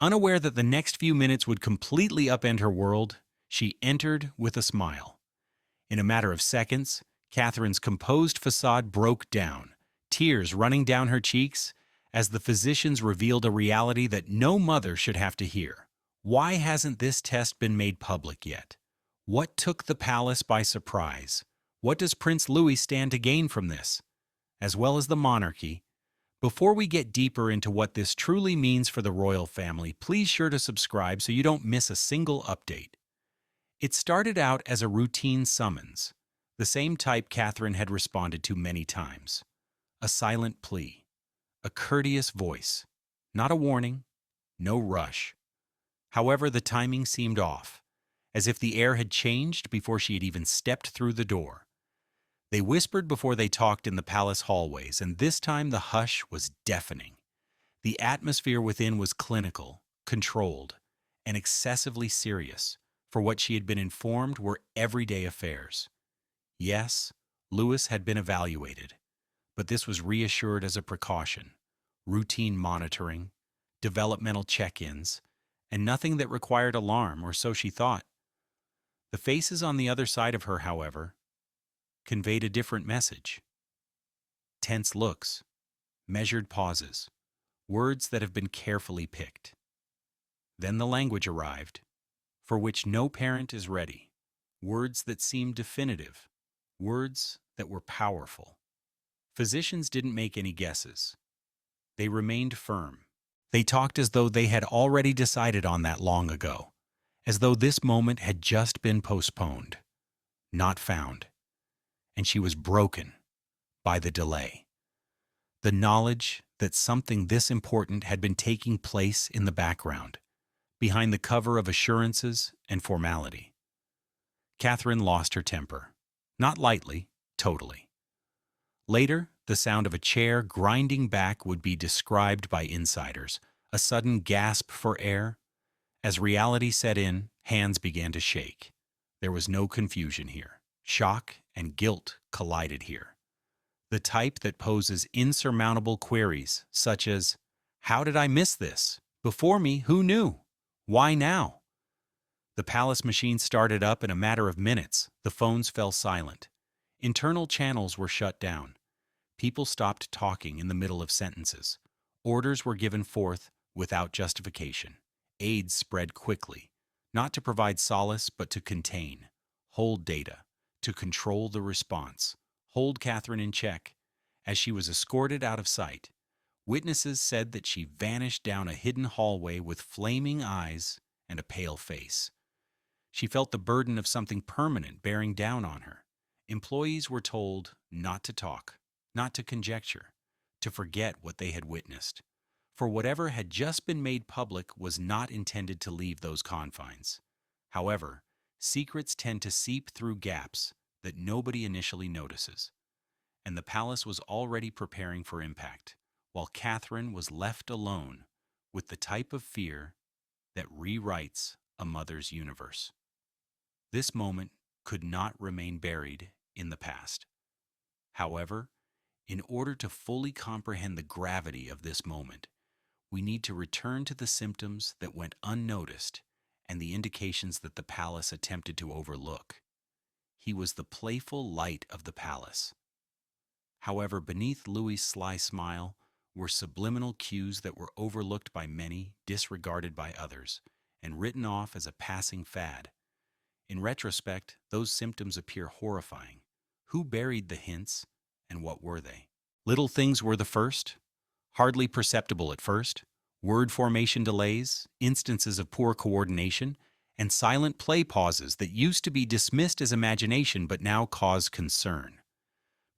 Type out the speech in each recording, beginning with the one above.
Unaware that the next few minutes would completely upend her world, she entered with a smile. In a matter of seconds, Catherine's composed facade broke down, tears running down her cheeks as the physicians revealed a reality that no mother should have to hear. Why hasn't this test been made public yet? What took the palace by surprise? What does Prince Louis stand to gain from this, as well as the monarchy? Before we get deeper into what this truly means for the royal family, please sure to subscribe so you don't miss a single update. It started out as a routine summons, the same type Catherine had responded to many times. A silent plea, a courteous voice, not a warning, no rush. However, the timing seemed off, as if the air had changed before she had even stepped through the door. They whispered before they talked in the palace hallways, and this time the hush was deafening. The atmosphere within was clinical, controlled, and excessively serious for what she had been informed were everyday affairs. Yes, Louis had been evaluated, but this was reassured as a precaution, routine monitoring, developmental check-ins, and nothing that required alarm, or so she thought. The faces on the other side of her, however, conveyed a different message. Tense looks, measured pauses, words that have been carefully picked. Then the language arrived, for which no parent is ready. Words that seemed definitive, words that were powerful. Physicians didn't make any guesses. They remained firm. They talked as though they had already decided on that long ago, as though this moment had just been postponed, not found. And she was broken by the delay. The knowledge that something this important had been taking place in the background, behind the cover of assurances and formality. Catherine lost her temper. Not lightly, totally. Later, the sound of a chair grinding back would be described by insiders, a sudden gasp for air. As reality set in, hands began to shake. There was no confusion here. Shock and guilt collided here. The type that poses insurmountable queries, such as, "How did I miss this? Before me, who knew? Why now?" The palace machine started up in a matter of minutes. The phones fell silent. Internal channels were shut down. People stopped talking in the middle of sentences. Orders were given forth without justification. Aids spread quickly, not to provide solace but to contain, hold data, to control the response, hold Catherine in check. As she was escorted out of sight, witnesses said that she vanished down a hidden hallway with flaming eyes and a pale face. She felt the burden of something permanent bearing down on her. Employees were told not to talk, not to conjecture, to forget what they had witnessed. For whatever had just been made public was not intended to leave those confines. However, secrets tend to seep through gaps that nobody initially notices, and the palace was already preparing for impact, while Catherine was left alone with the type of fear that rewrites a mother's universe. This moment could not remain buried in the past. However, in order to fully comprehend the gravity of this moment, we need to return to the symptoms that went unnoticed and the indications that the palace attempted to overlook. He was the playful light of the palace. However, beneath Louis' sly smile were subliminal cues that were overlooked by many, disregarded by others, and written off as a passing fad. In retrospect, those symptoms appear horrifying. Who buried the hints, and what were they? Little things were the first, hardly perceptible at first, word formation delays, instances of poor coordination, and silent play pauses that used to be dismissed as imagination but now cause concern.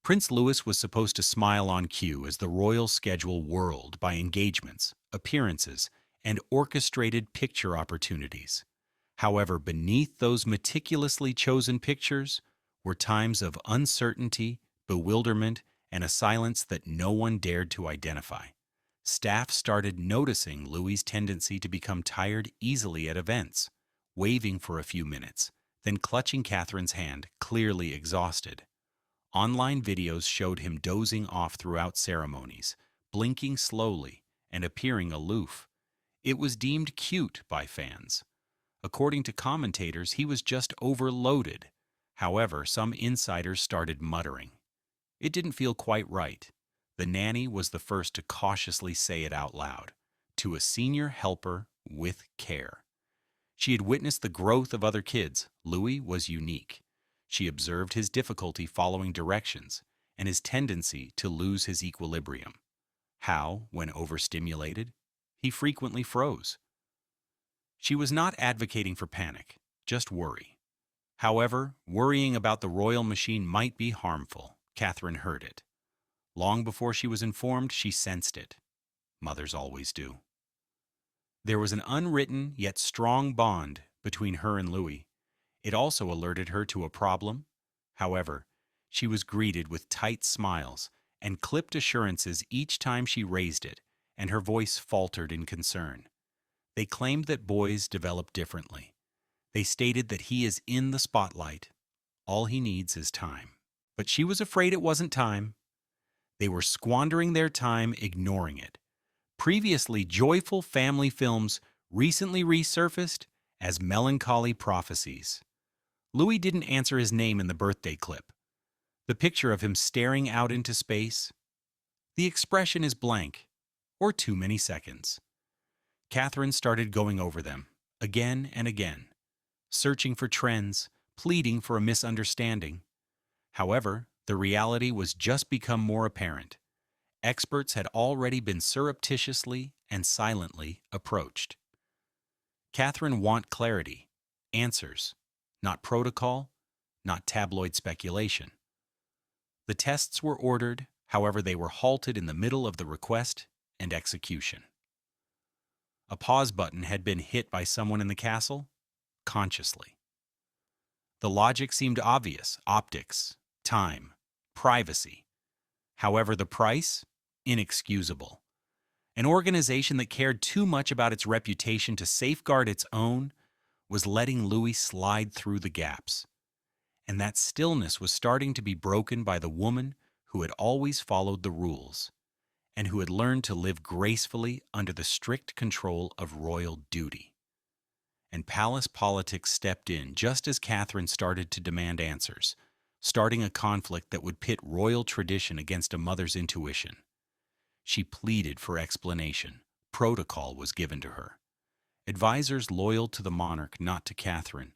Prince Louis was supposed to smile on cue as the royal schedule whirled by engagements, appearances, and orchestrated picture opportunities. However, beneath those meticulously chosen pictures were times of uncertainty, bewilderment, and a silence that no one dared to identify. Staff started noticing Louis' tendency to become tired easily at events, waving for a few minutes, then clutching Catherine's hand, clearly exhausted. Online videos showed him dozing off throughout ceremonies, blinking slowly and appearing aloof. It was deemed cute by fans. According to commentators, he was just overloaded. However, some insiders started muttering. It didn't feel quite right. The nanny was the first to cautiously say it out loud, to a senior helper with care. She had witnessed the growth of other kids. Louis was unique. She observed his difficulty following directions and his tendency to lose his equilibrium. How, when overstimulated, he frequently froze. She was not advocating for panic, just worry. However, worrying about the royal machine might be harmful. Catherine heard it. Long before she was informed, she sensed it. Mothers always do. There was an unwritten yet strong bond between her and Louis. It also alerted her to a problem. However, she was greeted with tight smiles and clipped assurances each time she raised it, and her voice faltered in concern. They claimed that boys develop differently. They stated that he is in the spotlight. All he needs is time. But she was afraid it wasn't time. They were squandering their time ignoring it. Previously joyful family films recently resurfaced as melancholy prophecies. Louis didn't answer his name in the birthday clip. The picture of him staring out into space. The expression is blank, or too many seconds. Catherine started going over them, again and again, searching for trends, pleading for a misunderstanding. However, the reality was just become more apparent. Experts had already been surreptitiously and silently approached. Catherine wanted clarity, answers, not protocol, not tabloid speculation. The tests were ordered, however they were halted in the middle of the request and execution. A pause button had been hit by someone in the castle, consciously. The logic seemed obvious: optics, time, privacy. However, the price? Inexcusable. An organization that cared too much about its reputation to safeguard its own was letting Louis slide through the gaps. And that stillness was starting to be broken by the woman who had always followed the rules, and who had learned to live gracefully under the strict control of royal duty. And palace politics stepped in just as Catherine started to demand answers, starting a conflict that would pit royal tradition against a mother's intuition. She pleaded for explanation. Protocol was given to her. Advisors loyal to the monarch, not to Catherine,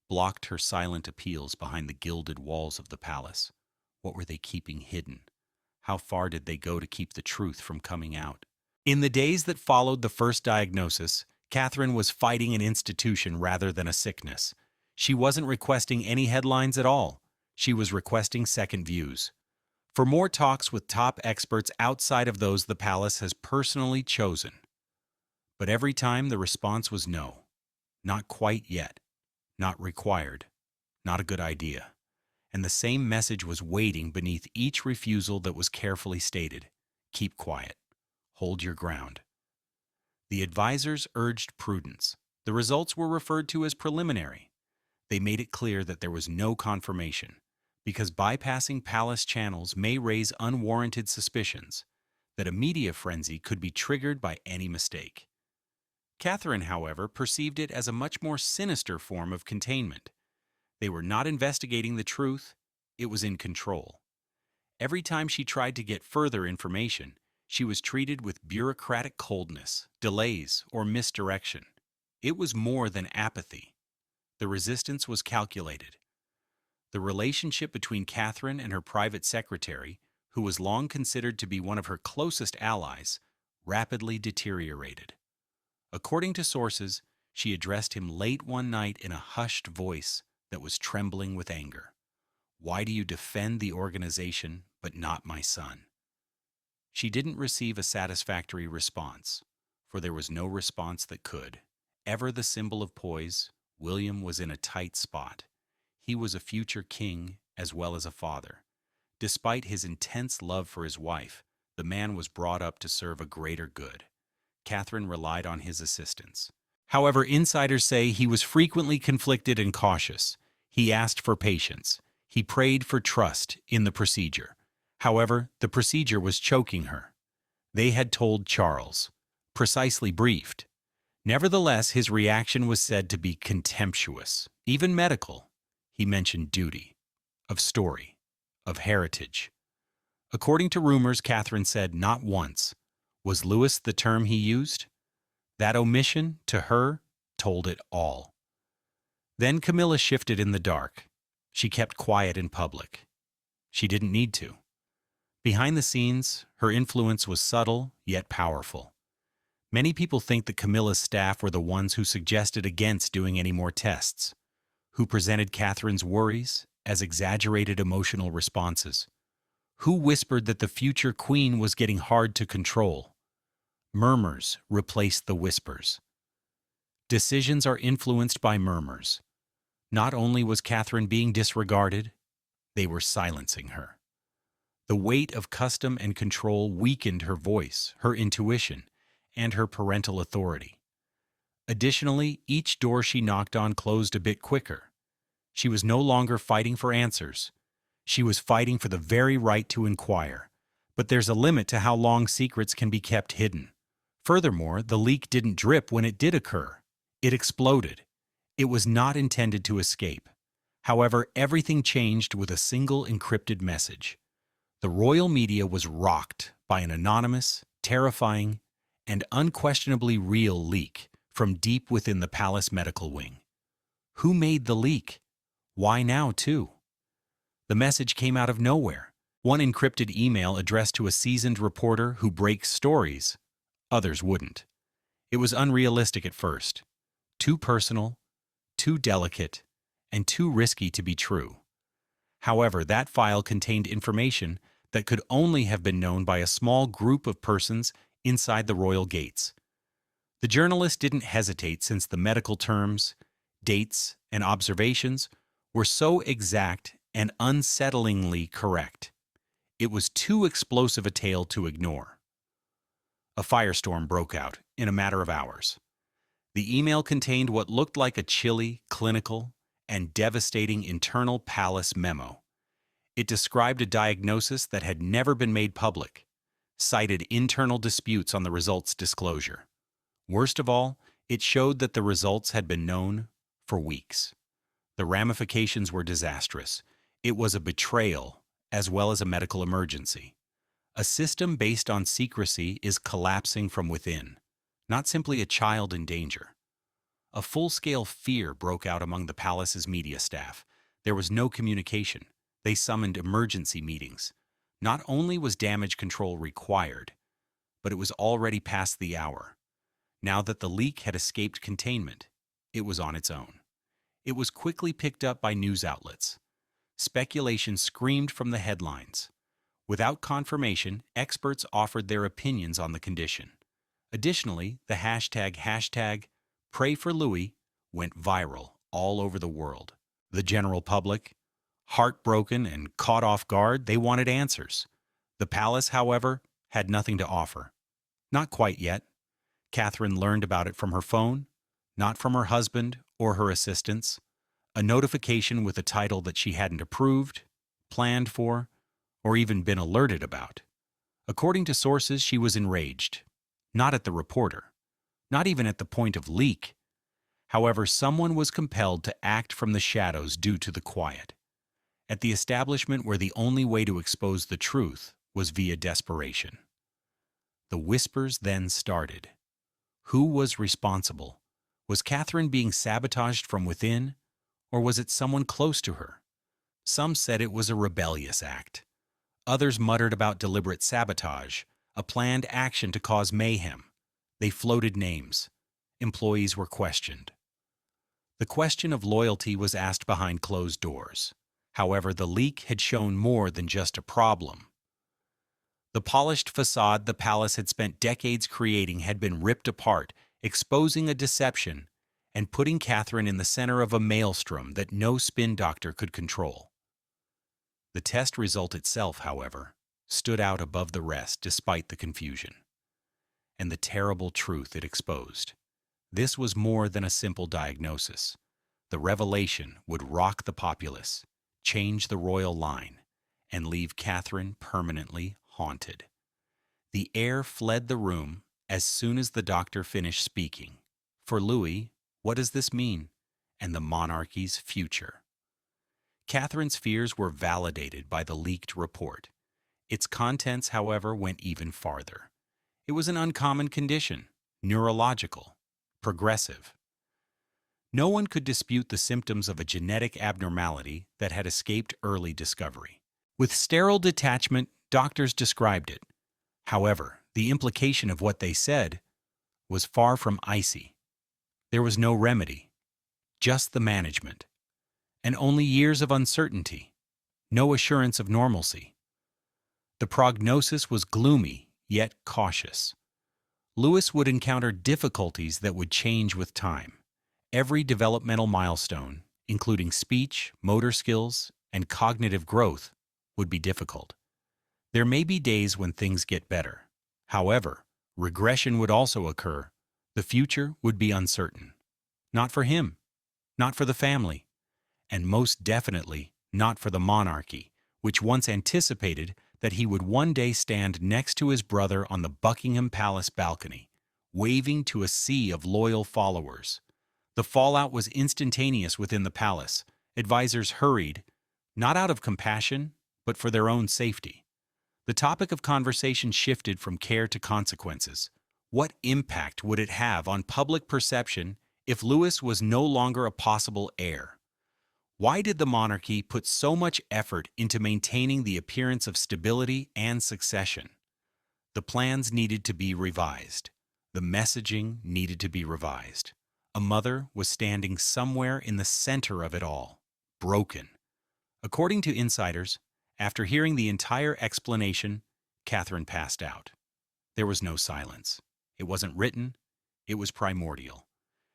blocked her silent appeals behind the gilded walls of the palace. What were they keeping hidden? How far did they go to keep the truth from coming out? In the days that followed the first diagnosis, Catherine was fighting an institution rather than a sickness. She wasn't requesting any headlines at all. She was requesting second views. For more talks with top experts outside of those the palace has personally chosen. But every time the response was no. Not quite yet. Not required. Not a good idea. And the same message was waiting beneath each refusal that was carefully stated. Keep quiet. Hold your ground. The advisors urged prudence. The results were referred to as preliminary. They made it clear that there was no confirmation, because bypassing palace channels may raise unwarranted suspicions, that a media frenzy could be triggered by any mistake. Catherine, however, perceived it as a much more sinister form of containment. They were not investigating the truth, it was in control. Every time she tried to get further information, she was treated with bureaucratic coldness, delays, or misdirection. It was more than apathy. The resistance was calculated. The relationship between Catherine and her private secretary, who was long considered to be one of her closest allies, rapidly deteriorated. According to sources, she addressed him late one night in a hushed voice that was trembling with anger. "Why do you defend the organization, but not my son?" She didn't receive a satisfactory response, for there was no response that could. Ever the symbol of poise, William was in a tight spot. He was a future king as well as a father. Despite his intense love for his wife, the man was brought up to serve a greater good. Catherine relied on his assistance. However, insiders say he was frequently conflicted and cautious. He asked for patience. He prayed for trust in the procedure. However, the procedure was choking her. They had told Charles, precisely briefed. Nevertheless, his reaction was said to be contemptuous, even medical. He mentioned duty, of story, of heritage. According to rumors, Catherine said not once. Was Lewis the term he used? That omission, to her, told it all. Then Camilla shifted in the dark. She kept quiet in public. She didn't need to. Behind the scenes, her influence was subtle yet powerful. Many people think that Camilla's staff were the ones who suggested against doing any more tests, who presented Catherine's worries as exaggerated emotional responses, who whispered that the future queen was getting hard to control. Murmurs replaced the whispers. Decisions are influenced by murmurs. Not only was Catherine being disregarded, they were silencing her. The weight of custom and control weakened her voice, her intuition, and her parental authority. Additionally, each door she knocked on closed a bit quicker. She was no longer fighting for answers. She was fighting for the very right to inquire. But there's a limit to how long secrets can be kept hidden. Furthermore, the leak didn't drip when it did occur. It exploded. It was not intended to escape. However, everything changed with a single encrypted message. The royal media was rocked by an anonymous, terrifying, and unquestionably real leak from deep within the palace medical wing. Who made the leak? Why now, too? The message came out of nowhere. One encrypted email addressed to a seasoned reporter who breaks stories. Others wouldn't. It was unrealistic at first. Too personal, too delicate, and too risky to be true. However, that file contained information that could only have been known by a small group of persons inside the royal gates. The journalist didn't hesitate since the medical terms, dates, and observations were so exact and unsettlingly correct. It was too explosive a tale to ignore. A firestorm broke out in a matter of hours. The email contained what looked like a chilly, clinical, and devastating internal palace memo. It described a diagnosis that had never been made public, cited internal disputes on the results' disclosure. Worst of all, it showed that the results had been known for weeks. The ramifications were disastrous. It was a betrayal as well as a medical emergency. A system based on secrecy is collapsing from within, not simply a child in danger. A full-scale fear broke out among the palace's media staff. There was no communication. They summoned emergency meetings. Not only was damage control required, but it was already past the hour. Now that the leak had escaped containment, it was on its own. It was quickly picked up by news outlets. Speculation screamed from the headlines. Without confirmation, experts offered their opinions on the condition. Additionally, the hashtag Pray for Louis went viral all over the world. The general public, heartbroken and caught off guard, they wanted answers. The palace, however, had nothing to offer. Not quite yet. Catherine learned about it from her phone, not from her husband or her assistants. A notification with a title that she hadn't approved, planned for, or even been alerted about. According to sources, she was enraged. Not at the reporter. Not even at the point of leak. However, someone was compelled to act from the shadows due to the quiet. At the establishment where the only way to expose the truth was via desperation. The whispers then started. Who was responsible? Was Catherine being sabotaged from within, or was it someone close to her? Some said it was a rebellious act. Others muttered about deliberate sabotage, a planned action to cause mayhem. They floated names. Employees were questioned. The question of loyalty was asked behind closed doors. However, the leak had shown more than just a problem. The polished facade the palace had spent decades creating had been ripped apart, exposing a deception and putting Catherine in the center of a maelstrom that no spin doctor could control. The test result itself, however, stood out above the rest despite the confusion and the terrible truth it exposed. This was more than a simple diagnosis. The revelation would rock the populace, change the royal line, and leave Catherine permanently haunted. The air fled the room as soon as the doctor finished speaking, for Louis, what does this mean? And the monarchy's future. Catherine's fears were validated by the leaked report. Its contents, however, went even farther. It was an uncommon condition, neurological, progressive. No one could dispute the symptoms of a genetic abnormality that had escaped early discovery. With sterile detachment, doctors described it. However, the implication of what they said was far from icy. There was no remedy, just the management, and only years of uncertainty, no assurance of normalcy. The prognosis was gloomy, yet cautious. Louis would encounter difficulties that would change with time. Every developmental milestone, including speech, motor skills, and cognitive growth, would be difficult. There may be days when things get better. However, regression would also occur. The future would be uncertain. Not for him, not for the family, and most definitely not for the monarchy, which once anticipated that he would one day stand next to his brother on the Buckingham Palace balcony, waving to a sea of loyal followers. The fallout was instantaneous within the palace. Advisors hurried, not out of compassion, but for their own safety. The topic of conversation shifted from care to consequences. What impact would it have on public perception if Louis was no longer a possible heir? Why did the monarchy put so much effort into maintaining the appearance of stability and succession? The plans needed to be revised. The messaging needed to be revised. A mother was standing somewhere in the center of it all, broken. According to insiders, after hearing the entire explanation, Catherine passed out. There was no silence. It wasn't written. It was primordial.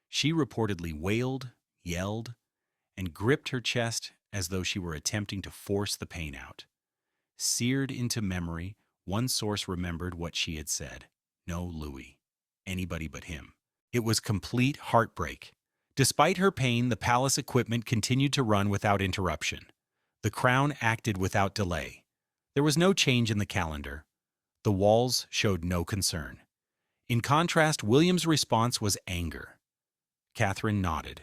She reportedly wailed, yelled, and gripped her chest as though she were attempting to force the pain out. Seared into memory, one source remembered what she had said. No Louis. Anybody but him. It was complete heartbreak. Despite her pain, the palace equipment continued to run without interruption. The crown acted without delay. There was no change in the calendar. The walls showed no concern. In contrast, William's response was anger. Catherine nodded.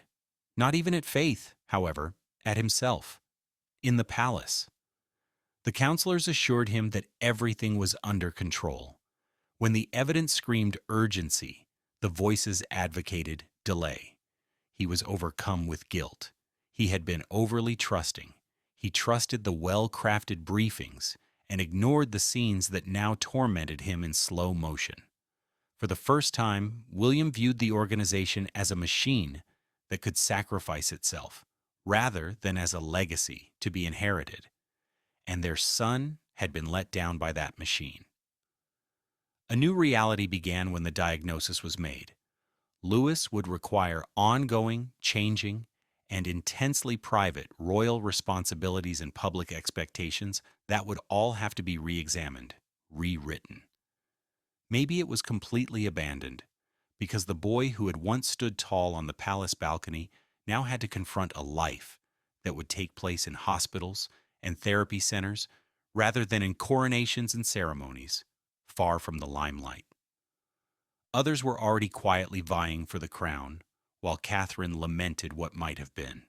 Not even at Faith, however, at himself. In the palace. The counselors assured him that everything was under control. When the evidence screamed urgency, the voices advocated delay. He was overcome with guilt. He had been overly trusting. He trusted the well-crafted briefings and ignored the scenes that now tormented him in slow motion. For the first time, William viewed the organization as a machine that could sacrifice itself, rather than as a legacy to be inherited. And their son had been let down by that machine. A new reality began when the diagnosis was made. Louis would require ongoing, changing, and intensely private royal responsibilities and public expectations that would all have to be re-examined, rewritten. Maybe it was completely abandoned, because the boy who had once stood tall on the palace balcony now had to confront a life that would take place in hospitals and therapy centers rather than in coronations and ceremonies, far from the limelight. Others were already quietly vying for the crown, while Catherine lamented what might have been.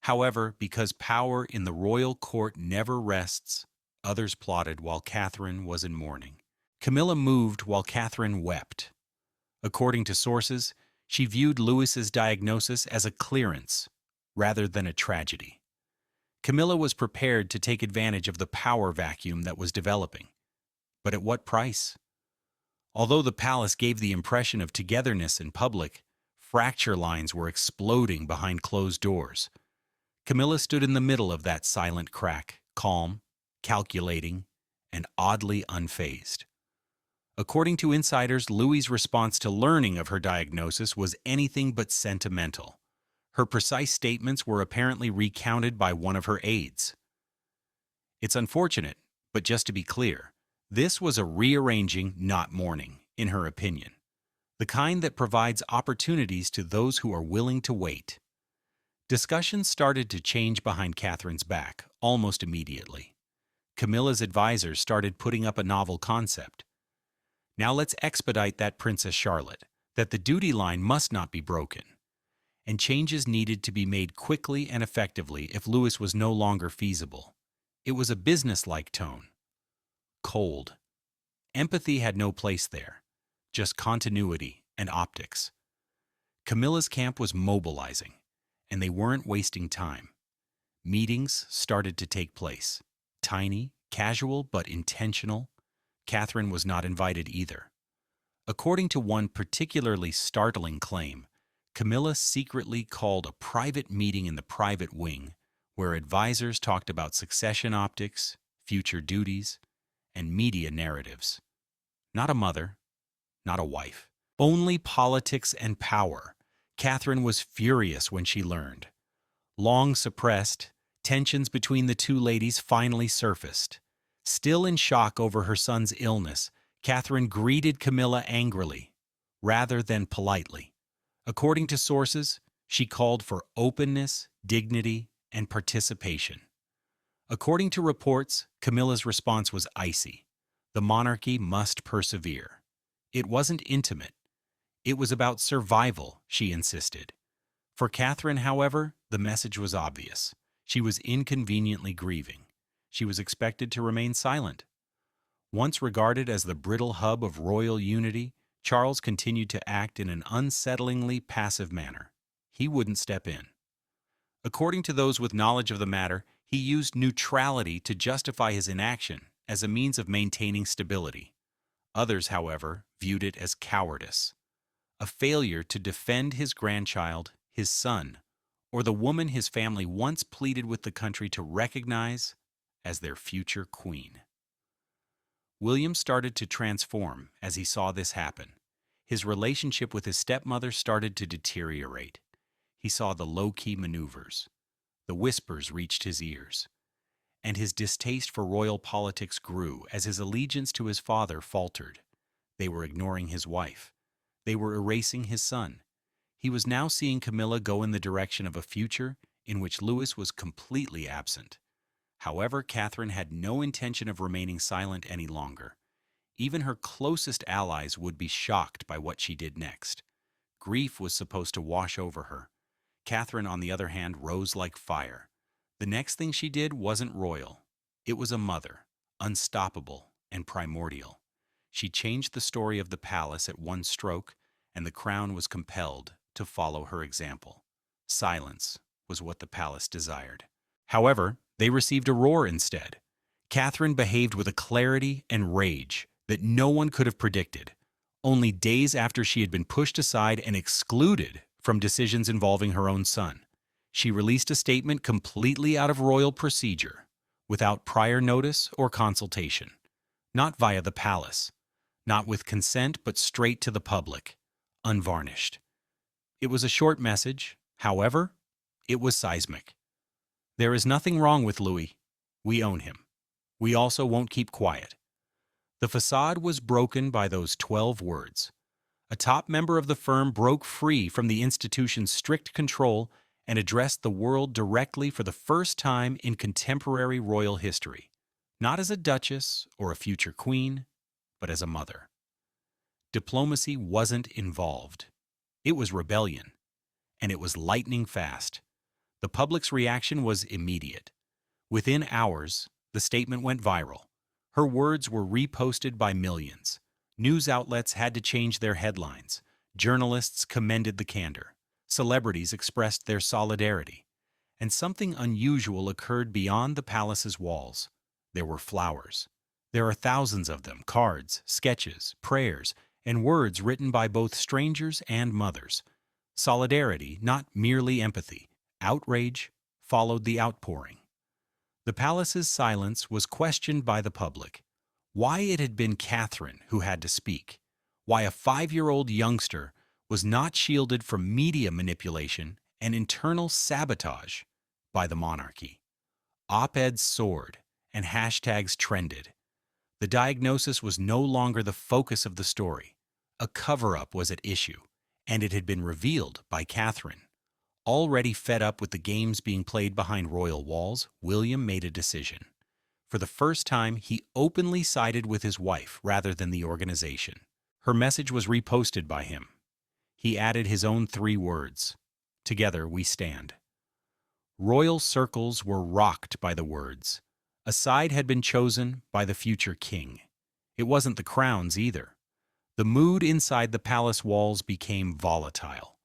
However, because power in the royal court never rests, others plotted while Catherine was in mourning. Camilla moved while Catherine wept. According to sources, she viewed Louis's diagnosis as a clearance rather than a tragedy. Camilla was prepared to take advantage of the power vacuum that was developing. But at what price? Although the palace gave the impression of togetherness in public, fracture lines were exploding behind closed doors. Camilla stood in the middle of that silent crack, calm, calculating, and oddly unfazed. According to insiders, Louis's response to learning of her diagnosis was anything but sentimental. Her precise statements were apparently recounted by one of her aides. It's unfortunate, but just to be clear, this was a rearranging, not mourning, in her opinion. The kind that provides opportunities to those who are willing to wait. Discussions started to change behind Catherine's back, almost immediately. Camilla's advisors started putting up a novel concept. Now let's expedite that Princess Charlotte. that the duty line must not be broken, and changes needed to be made quickly and effectively if Lewis was no longer feasible. It was a businesslike tone. Cold. Empathy had no place there, just continuity and optics. Camilla's camp was mobilizing, and they weren't wasting time. Meetings started to take place. Tiny, casual, but intentional. Catherine was not invited either. According to one particularly startling claim, Camilla secretly called a private meeting in the private wing where advisors talked about succession optics, future duties, and media narratives. Not a mother, not a wife. Only politics and power. Catherine was furious when she learned. Long suppressed, tensions between the two ladies finally surfaced. Still in shock over her son's illness, Catherine greeted Camilla angrily, rather than politely. According to sources, she called for openness, dignity, and participation. According to reports, Camilla's response was icy. The monarchy must persevere. It wasn't intimate. It was about survival, she insisted. For Catherine, however, the message was obvious. She was inconveniently grieving. She was expected to remain silent. Once regarded as the brittle hub of royal unity, Charles continued to act in an unsettlingly passive manner. He wouldn't step in. According to those with knowledge of the matter, he used neutrality to justify his inaction as a means of maintaining stability. Others, however, viewed it as cowardice, a failure to defend his grandchild, his son, or the woman his family once pleaded with the country to recognize as their future queen. William started to transform as he saw this happen. His relationship with his stepmother started to deteriorate. He saw the low-key maneuvers. The whispers reached his ears. And his distaste for royal politics grew as his allegiance to his father faltered. They were ignoring his wife. They were erasing his son. He was now seeing Camilla go in the direction of a future in which Louis was completely absent. However, Catherine had no intention of remaining silent any longer. Even her closest allies would be shocked by what she did next. Grief was supposed to wash over her. Catherine, on the other hand, rose like fire. The next thing she did wasn't royal. It was a mother, unstoppable and primordial. She changed the story of the palace at one stroke, and the crown was compelled to follow her example. Silence was what the palace desired. However, they received a roar instead. Catherine behaved with a clarity and rage that no one could have predicted. Only days after she had been pushed aside and excluded from decisions involving her own son, she released a statement completely out of royal procedure, without prior notice or consultation. Not via the palace, not with consent, but straight to the public, unvarnished. It was a short message, however, it was seismic. There is nothing wrong with Louis. We own him. We also won't keep quiet. The facade was broken by those 12 words. A top member of the firm broke free from the institution's strict control and addressed the world directly for the first time in contemporary royal history, not as a duchess or a future queen, but as a mother. Diplomacy wasn't involved. It was rebellion, and it was lightning fast. The public's reaction was immediate. Within hours, the statement went viral. Her words were reposted by millions. News outlets had to change their headlines. Journalists commended the candor. Celebrities expressed their solidarity. And something unusual occurred beyond the palace's walls. There were flowers. There are thousands of them, cards, sketches, prayers, and words written by both strangers and mothers. Solidarity, not merely empathy. Outrage followed the outpouring. The palace's silence was questioned by the public. Why it had been Catherine who had to speak. Why a 5-year-old youngster was not shielded from media manipulation and internal sabotage by the monarchy. Op-eds soared and hashtags trended. The diagnosis was no longer the focus of the story. A cover-up was at issue, and it had been revealed by Catherine. Already fed up with the games being played behind royal walls, William made a decision. For the first time, he openly sided with his wife rather than the organization. Her message was reposted by him. He added his own 3 words. Together we stand. Royal circles were rocked by the words. A side had been chosen by the future king. It wasn't the crowns either. The mood inside the palace walls became volatile.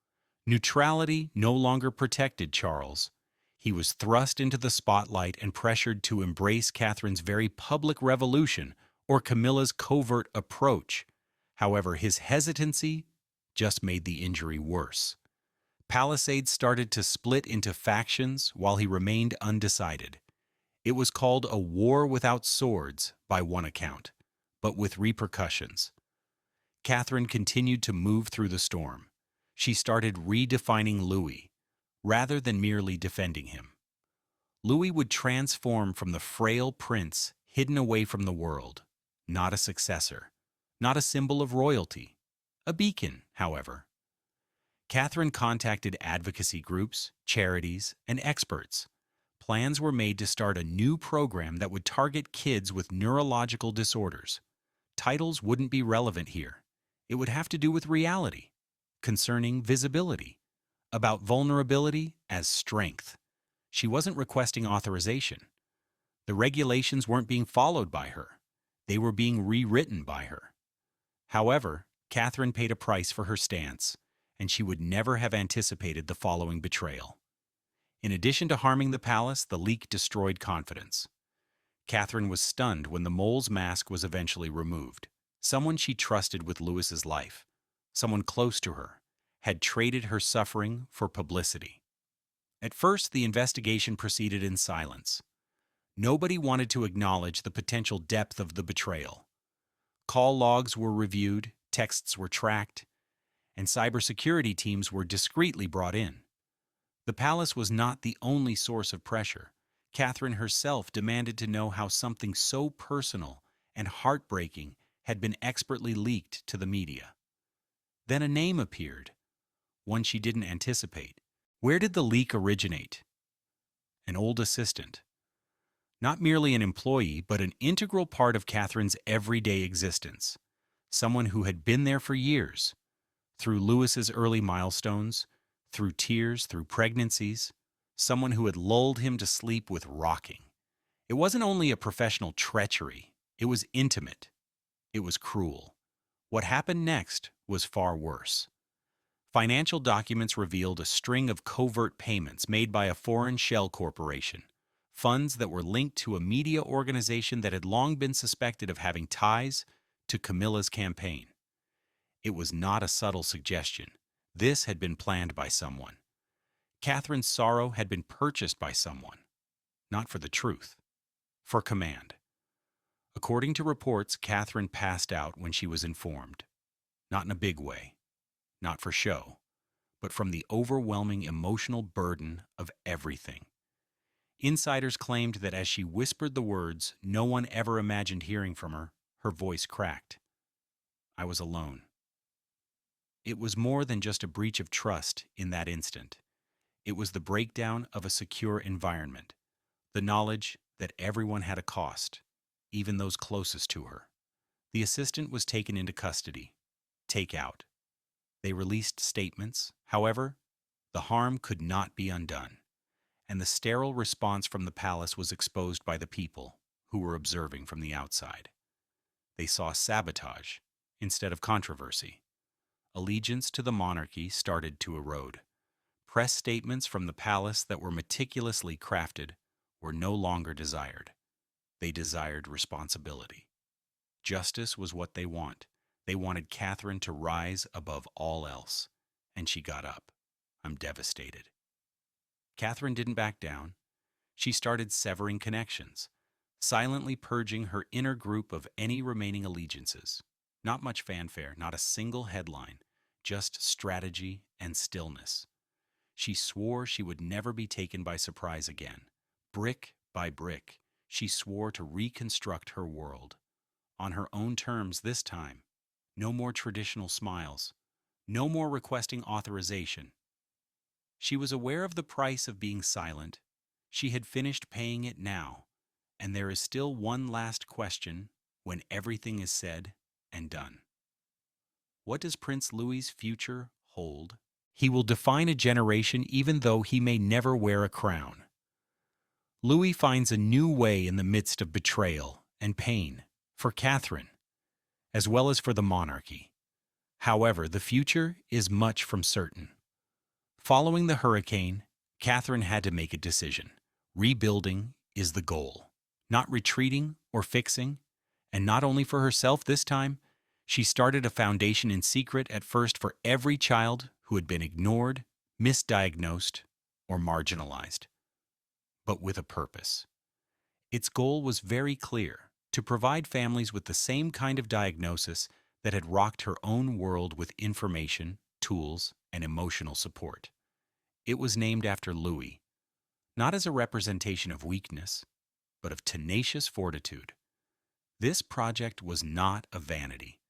Neutrality no longer protected Charles. He was thrust into the spotlight and pressured to embrace Catherine's very public revolution or Camilla's covert approach. However, his hesitancy just made the injury worse. Palisades started to split into factions while he remained undecided. It was called a war without swords by one account, but with repercussions. Catherine continued to move through the storm. She started redefining Louis, rather than merely defending him. Louis would transform from the frail prince hidden away from the world, not a successor, not a symbol of royalty, a beacon, however. Catherine contacted advocacy groups, charities, and experts. Plans were made to start a new program that would target kids with neurological disorders. Titles wouldn't be relevant here. It would have to do with reality, concerning visibility, about vulnerability as strength. She wasn't requesting authorization. The regulations weren't being followed by her. They were being rewritten by her. However, Catherine paid a price for her stance, and she would never have anticipated the following betrayal. In addition to harming the palace, the leak destroyed confidence. Catherine was stunned when the mole's mask was eventually removed. Someone she trusted with Louis's life, someone close to her, had traded her suffering for publicity. At first, the investigation proceeded in silence. Nobody wanted to acknowledge the potential depth of the betrayal. Call logs were reviewed, texts were tracked, and cybersecurity teams were discreetly brought in. The palace was not the only source of pressure. Catherine herself demanded to know how something so personal and heartbreaking had been expertly leaked to the media. Then a name appeared, one she didn't anticipate. Where did the leak originate? An old assistant. Not merely an employee, but an integral part of Catherine's everyday existence. Someone who had been there for years. Through Louis's early milestones, through tears, through pregnancies, someone who had lulled him to sleep with rocking. It wasn't only a professional treachery, it was intimate. It was cruel. What happened next was far worse. Financial documents revealed a string of covert payments made by a foreign shell corporation, funds that were linked to a media organization that had long been suspected of having ties to Camilla's campaign. It was not a subtle suggestion. This had been planned by someone. Catherine's sorrow had been purchased by someone, not for the truth, for command. According to reports, Catherine passed out when she was informed. Not in a big way, not for show, but from the overwhelming emotional burden of everything. Insiders claimed that as she whispered the words no one ever imagined hearing from her, her voice cracked. I was alone. It was more than just a breach of trust in that instant. It was the breakdown of a secure environment, the knowledge that everyone had a cost, even those closest to her. The assistant was taken into custody. Take out. They released statements. However, the harm could not be undone, and the sterile response from the palace was exposed by the people who were observing from the outside. They saw sabotage instead of controversy. Allegiance to the monarchy started to erode. Press statements from the palace that were meticulously crafted were no longer desired. They desired responsibility. Justice was what they want. They wanted Catherine to rise above all else, and she got up. I'm devastated. Catherine didn't back down. She started severing connections, silently purging her inner group of any remaining allegiances. Not much fanfare, not a single headline, just strategy and stillness. She swore she would never be taken by surprise again. Brick by brick, she swore to reconstruct her world. On her own terms this time. No more traditional smiles. No more requesting authorization. She was aware of the price of being silent. She had finished paying it now. And there is still one last question when everything is said and done. What does Prince Louis's future hold. He will define a generation even though he may never wear a crown. Louis finds a new way in the midst of betrayal and pain for Catherine, as well as for the monarchy. However, the future is much from certain. Following the hurricane, Catherine had to make a decision. Rebuilding is the goal, not retreating or fixing. And not only for herself this time, she started a foundation in secret at first for every child who had been ignored, misdiagnosed, or marginalized, but with a purpose. Its goal was very clear: to provide families with the same kind of diagnosis that had rocked her own world with information, tools, and emotional support. It was named after Louis, not as a representation of weakness, but of tenacious fortitude. This project was not a vanity.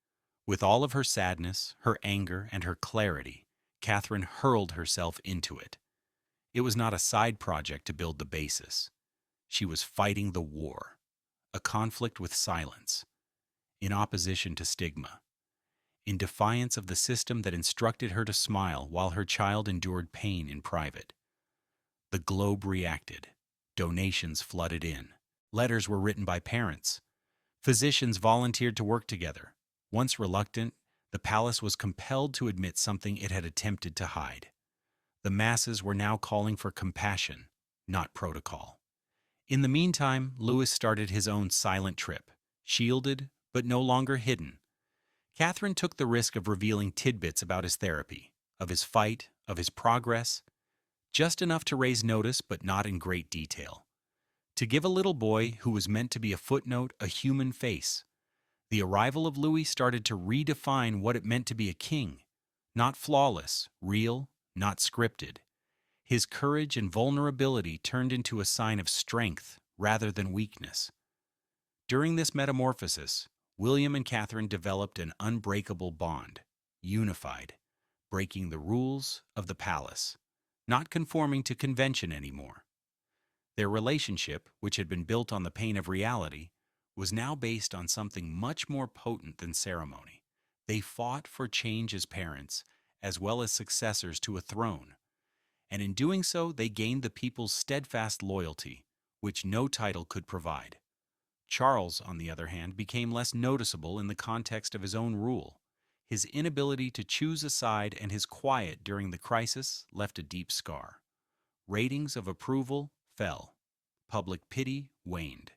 With all of her sadness, her anger, and her clarity, Catherine hurled herself into it. It was not a side project to build the basis. She was fighting the war, a conflict with silence, in opposition to stigma, in defiance of the system that instructed her to smile while her child endured pain in private. The globe reacted. Donations flooded in. Letters were written by parents. Physicians volunteered to work together. Once reluctant, the palace was compelled to admit something it had attempted to hide. The masses were now calling for compassion, not protocol. In the meantime, Louis started his own silent trip, shielded but no longer hidden. Catherine took the risk of revealing tidbits about his therapy, of his fight, of his progress, just enough to raise notice but not in great detail. To give a little boy who was meant to be a footnote a human face. The arrival of Louis started to redefine what it meant to be a king. Not flawless, real, not scripted. His courage and vulnerability turned into a sign of strength rather than weakness. During this metamorphosis, William and Catherine developed an unbreakable bond, unified, breaking the rules of the palace, not conforming to convention anymore. Their relationship, which had been built on the pain of reality, was now based on something much more potent than ceremony. They fought for change as parents, as well as successors to a throne. And in doing so, they gained the people's steadfast loyalty, which no title could provide. Charles, on the other hand, became less noticeable in the context of his own rule. His inability to choose a side and his quiet during the crisis left a deep scar. Ratings of approval fell. Public pity waned.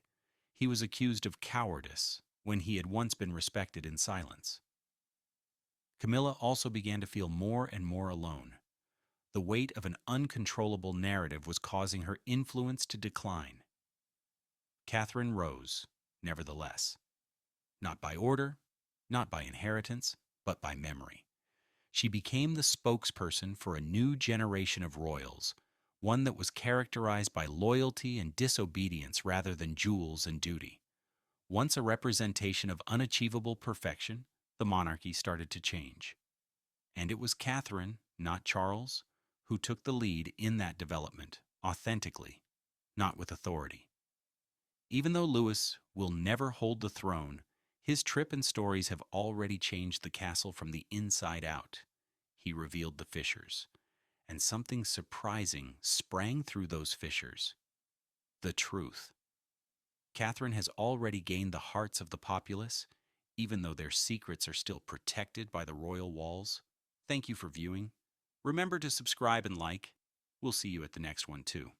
He was accused of cowardice when he had once been respected in silence. Camilla also began to feel more and more alone. The weight of an uncontrollable narrative was causing her influence to decline. Catherine rose, nevertheless. Not by order, not by inheritance, but by memory. She became the spokesperson for a new generation of royals, one that was characterized by loyalty and disobedience rather than jewels and duty. Once a representation of unachievable perfection, the monarchy started to change. And it was Catherine, not Charles, who took the lead in that development, authentically, not with authority. Even though Louis will never hold the throne, his trip and stories have already changed the castle from the inside out. He revealed the fissures, and something surprising sprang through those fissures: the truth. Catherine has already gained the hearts of the populace, even though their secrets are still protected by the royal walls. Thank you for viewing. Remember to subscribe and like. We'll see you at the next one too.